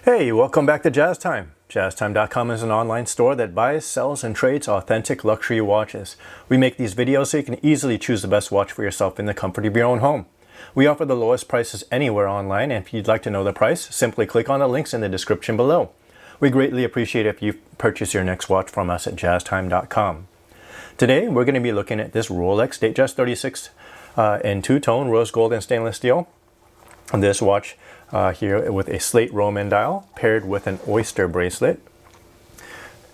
Hey, welcome back to Jazz Time. JazzTime.com is an online store that buys, sells, and trades authentic luxury watches. We make these videos so you can easily choose the best watch for yourself in the comfort of your own home. We offer the lowest prices anywhere online, and if you'd like to know the price, simply click on the links in the description below. We greatly appreciate if you purchase your next watch from us at JazzTime.com. Today, we're going to be looking at this Rolex Datejust 36 in two-tone rose gold and stainless steel. This watch here with a Slate Roman Dial paired with an oyster bracelet.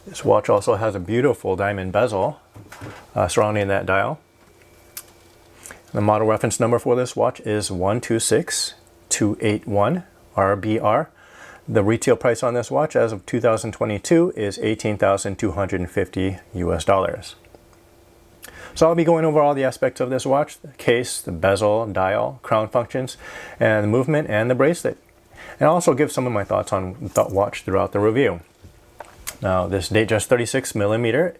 This watch also has a beautiful diamond bezel surrounding that dial. The model reference number for this watch is 126281 RBR. The retail price on this watch as of 2022 is $18,250 US. So I'll be going over all the aspects of this watch: the case, the bezel, dial, crown functions, and the movement and the bracelet. And I'll also give some of my thoughts on the watch throughout the review. Now, this Datejust 36 millimeter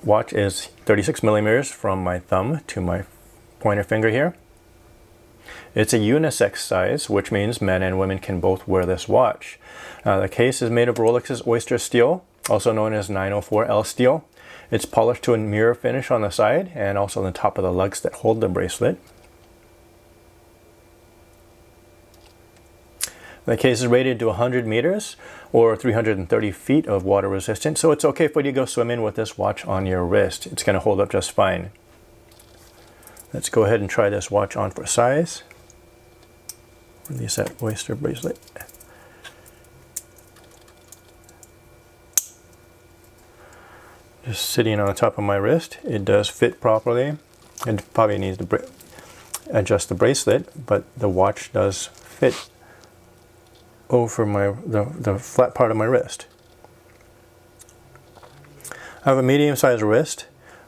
watch is 36 millimeters from my thumb to my pointer finger here. It's a unisex size, which means men and women can both wear this watch. The case is made of Rolex's oyster steel, also known as 904L steel. It's polished to a mirror finish on the side and also on the top of the lugs that hold the bracelet. The case is rated to 100 meters or 330 feet of water resistance, so it's okay for you to go swimming with this watch on your wrist. It's going to hold up just fine. Let's go ahead and try this watch on for size. Release that oyster bracelet. Just sitting on the top of my wrist. It does fit properly. It probably needs to adjust the bracelet, but the watch does fit over the flat part of my wrist. I have a medium-sized wrist,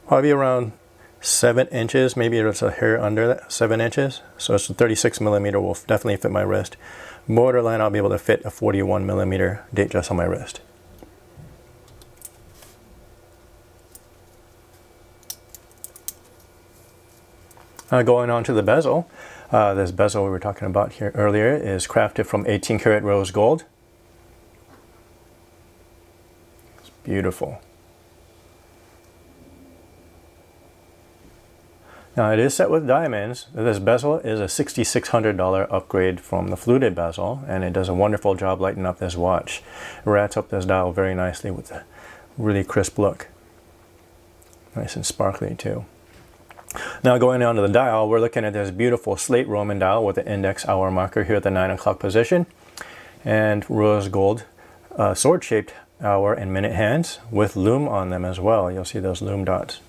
probably around 7 inches, maybe it's a hair under that, 7 inches. So it's a 36 millimeter will definitely fit my wrist. Borderline, I'll be able to fit a 41 millimeter Datejust on my wrist. Going on to the bezel. This bezel we were talking about here earlier is crafted from 18 karat rose gold. It's beautiful. Now, it is set with diamonds. This bezel is a $6,600 upgrade from the fluted bezel, and it does a wonderful job lighting up this watch. It wraps up this dial very nicely with a really crisp look. Nice and sparkly too. Now, going on to the dial, we're looking at this beautiful Slate Roman Dial with an index hour marker here at the 9 o'clock position, and rose gold sword-shaped hour and minute hands with lume on them as well. You'll see those lume dots.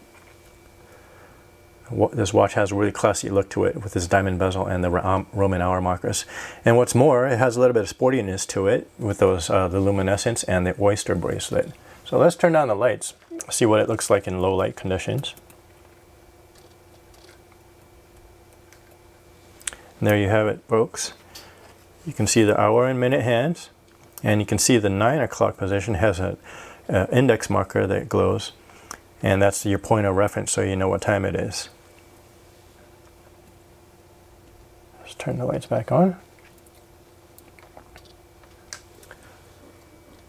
This watch has a really classy look to it with this diamond bezel and the Roman hour markers. And what's more, it has a little bit of sportiness to it with those the luminescence and the oyster bracelet. So let's turn down the lights, see what it looks like in low light conditions. And there you have it, folks. You can see the hour and minute hands, and you can see the 9 o'clock position has an index marker that glows, and that's your point of reference so you know what time it is. Let's turn the lights back on.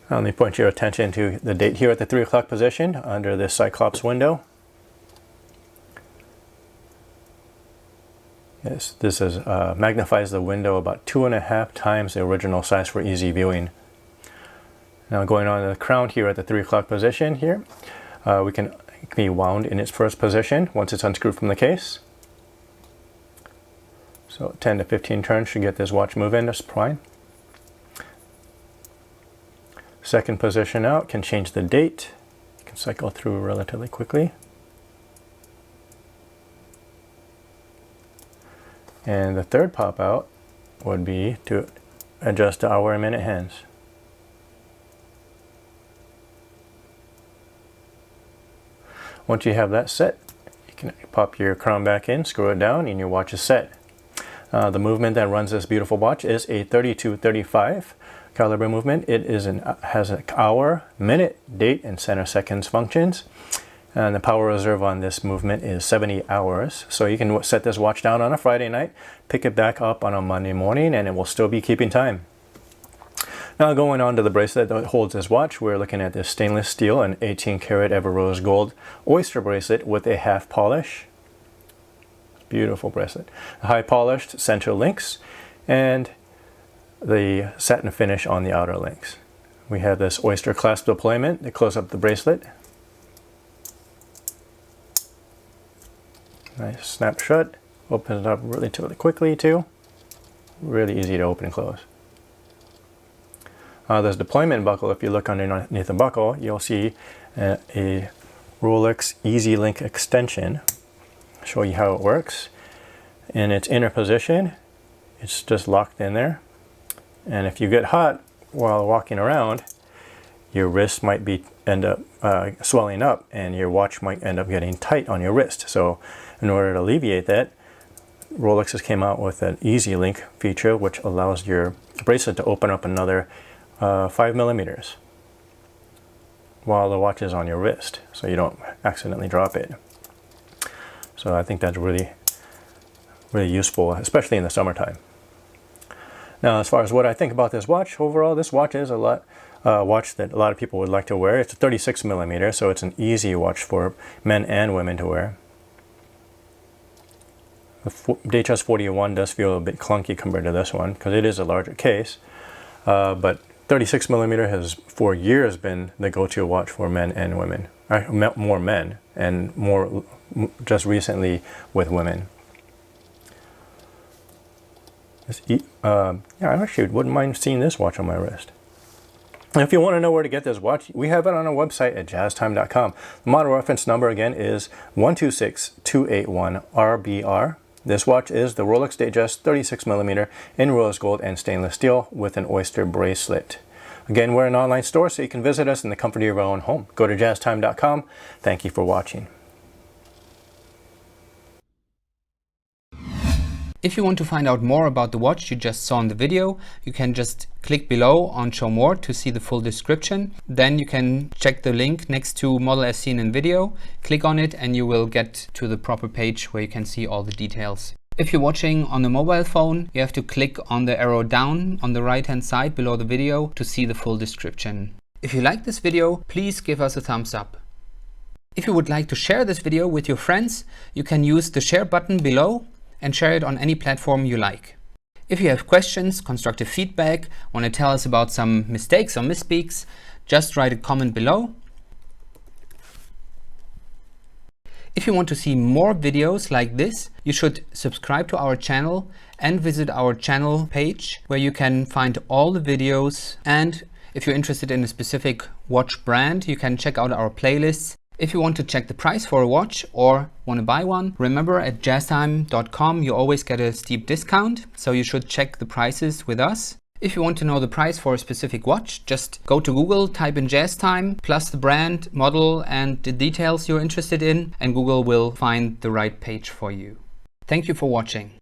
Now let me point your attention to the date here at the 3 o'clock position under this Cyclops window. Yes, this magnifies the window about 2.5 times the original size for easy viewing. Now, going on to the crown here at the 3 o'clock position here, it can be wound in its first position once it's unscrewed from the case. So 10 to 15 turns should get this watch moving just fine. Second position out can change the date. You can cycle through relatively quickly. And the third pop out would be to adjust the hour and minute hands. Once you have that set, you can pop your crown back in, screw it down, and your watch is set. The movement that runs this beautiful watch is a 3235 caliber movement. It has an hour, minute, date, and center seconds functions. And the power reserve on this movement is 70 hours. So you can set this watch down on a Friday night, pick it back up on a Monday morning, and it will still be keeping time. Now going on to the bracelet that holds this watch, we're looking at this stainless steel and 18 karat ever rose gold oyster bracelet with a half polish. Beautiful bracelet. High polished center links and the satin finish on the outer links. We have this oyster clasp deployment to close up the bracelet. Nice snap shut. Opens it up really quickly too. Really easy to open and close. This deployment buckle, if you look underneath the buckle, you'll see a Rolex Easy Link extension. I'll show you how it works. In its inner position, it's just locked in there. And if you get hot while walking around, your wrist might end up swelling up and your watch might end up getting tight on your wrist. So in order to alleviate that, Rolex has came out with an Easy Link feature which allows your bracelet to open up another 5 millimeters while the watch is on your wrist, so you don't accidentally drop it. So I think that's really useful, especially in the summertime. Now, as far as what I think about this watch, overall, this watch is a watch that a lot of people would like to wear. It's a 36 millimeter, so it's an easy watch for men and women to wear. The Datejust 41 does feel a bit clunky compared to this one because it is a larger case, but 36 millimeter has for years been the go-to watch for men and women. More men and more just recently with women. Yeah, I actually wouldn't mind seeing this watch on my wrist. And if you want to know where to get this watch, we have it on our website at jazztime.com. The model reference number again is 126281RBR. This watch is the Rolex Datejust 36 millimeter in rose gold and stainless steel with an oyster bracelet. Again, we're an online store, so you can visit us in the comfort of your own home. Go to jazztime.com. Thank you for watching. If you want to find out more about the watch you just saw in the video, you can just click below on Show More to see the full description. Then you can check the link next to Model as seen in video, click on it and you will get to the proper page where you can see all the details. If you're watching on a mobile phone, you have to click on the arrow down on the right hand side below the video to see the full description. If you like this video, please give us a thumbs up. If you would like to share this video with your friends, you can use the share button below and share it on any platform you like. If you have questions, constructive feedback, want to tell us about some mistakes or misspeaks, just write a comment below. If you want to see more videos like this, you should subscribe to our channel and visit our channel page where you can find all the videos. And if you're interested in a specific watch brand, you can check out our playlists. If you want to check the price for a watch or want to buy one, remember at jazztime.com you always get a steep discount, so you should check the prices with us. If you want to know the price for a specific watch, just go to Google, type in JazzTime, plus the brand, model and the details you're interested in, and Google will find the right page for you. Thank you for watching.